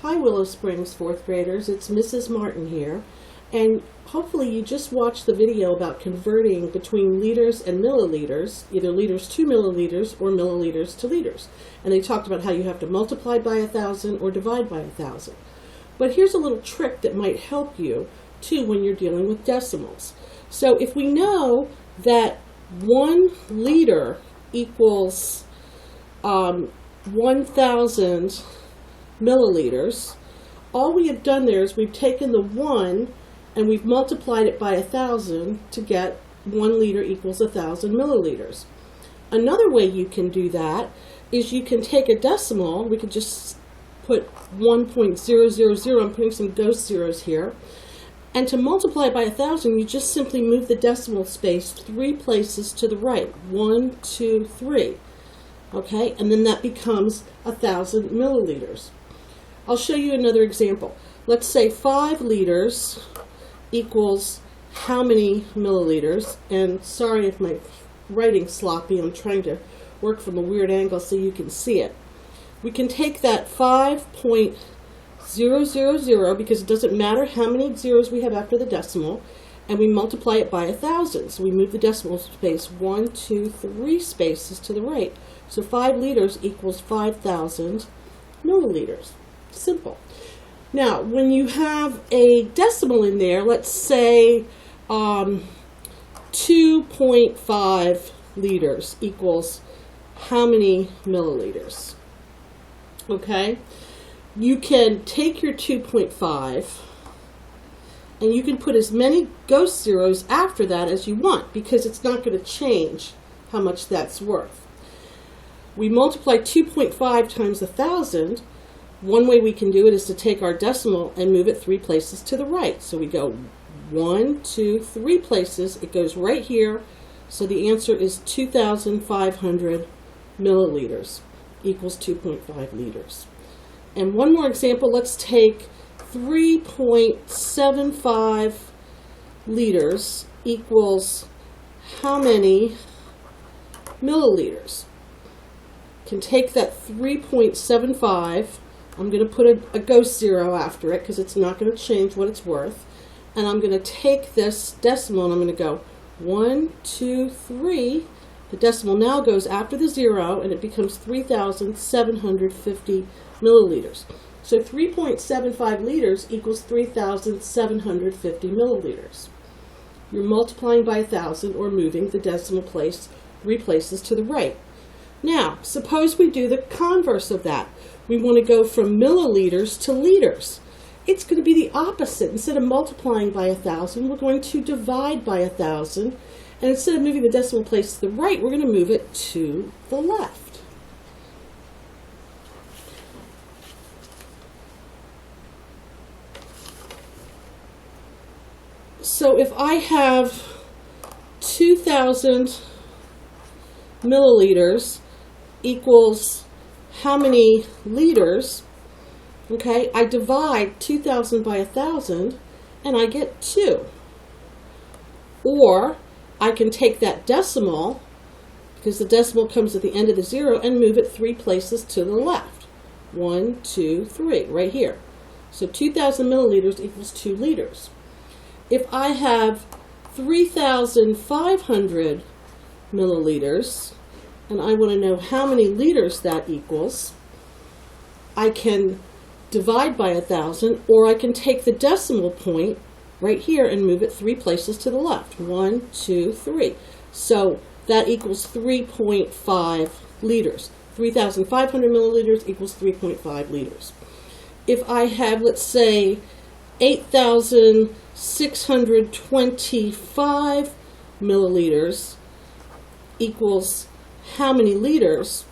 Hi Willow Springs fourth graders, it's Mrs. Martin here, and hopefully you just watched the video about converting between liters and milliliters, either liters to milliliters or milliliters to liters. And they talked about how you have to multiply by 1,000 or divide by 1,000. But here's a little trick that might help you too when you're dealing with decimals. So if we know that 1 liter equals 1,000 milliliters, all we have done there is we've taken the 1 and we've multiplied it by 1,000 to get 1 liter equals 1,000 milliliters. Another way you can do that is you can take a decimal. We could just put 1.000, I'm putting some ghost zeros here, and to multiply by 1,000 you just simply move the decimal space 3 places to the right, 1, 2, 3. Okay, and then that becomes 1,000 milliliters. I'll show you another example. Let's say 5 liters equals how many milliliters? And sorry if my writing's sloppy, I'm trying to work from a weird angle so you can see it. We can take that 5.000, because it doesn't matter how many zeros we have after the decimal, and we multiply it by 1,000. So we move the decimal space 1, 2, 3 spaces to the right. So 5 liters equals 5,000 milliliters. Simple. Now, when you have a decimal in there, let's say 2.5 liters equals how many milliliters? Okay? You can take your 2.5 and you can put as many ghost zeros after that as you want, because it's not going to change how much that's worth. We multiply 2.5 times 1,000. One way we can do it is to take our decimal and move it 3 places to the right. So we go 1, 2, 3 places. It goes right here. So the answer is 2,500 milliliters equals 2.5 liters. And one more example, let's take 3.75 liters equals how many milliliters? Can take that 3.75, I'm going to put a ghost zero after it because it's not going to change what it's worth, and I'm going to take this decimal and I'm going to go 1, 2, 3. The decimal now goes after the zero and it becomes 3,750 milliliters. So 3.75 liters equals 3,750 milliliters. You're multiplying by 1,000 or moving the decimal place 3 places to the right. Now, suppose we do the converse of that. We want to go from milliliters to liters. It's going to be the opposite. Instead of multiplying by 1,000, we're going to divide by 1,000. And instead of moving the decimal place to the right, we're going to move it to the left. So if I have 2,000 milliliters equals how many liters, okay, I divide 2,000 by 1,000 and I get 2. Or I can take that decimal, because the decimal comes at the end of the zero, and move it 3 places to the left. 1, 2, 3, right here. So 2,000 milliliters equals 2 liters. If I have 3,500 milliliters, and I want to know how many liters that equals, I can divide by 1,000, or I can take the decimal point right here and move it 3 places to the left. 1, 2, 3. So that equals 3.5 liters. 3,500 milliliters equals 3.5 liters. If I have, let's say, 8,625 milliliters equals how many liters?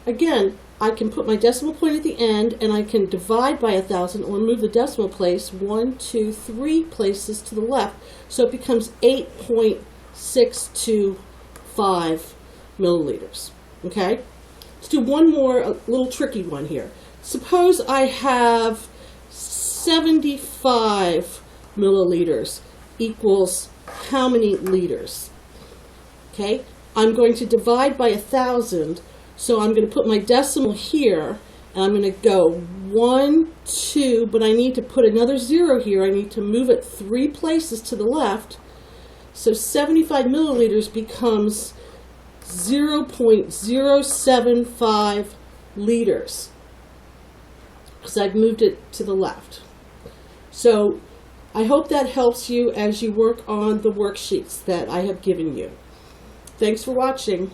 Again, I can put my decimal point at the end and I can divide by 1,000 or move the decimal place 1, 2, 3 places to the left. So it becomes 8.625 milliliters. Okay? Let's do one more, a little tricky one here. Suppose I have 75 milliliters equals how many liters? Okay? I'm going to divide by 1,000, so I'm going to put my decimal here And I'm going to go 1, 2, but I need to put another 0 here. I need to move it 3 places to the left. So 75 milliliters becomes 0.075 liters, because I've moved it to the left. So I hope that helps you as you work on the worksheets that I have given you. Thanks for watching.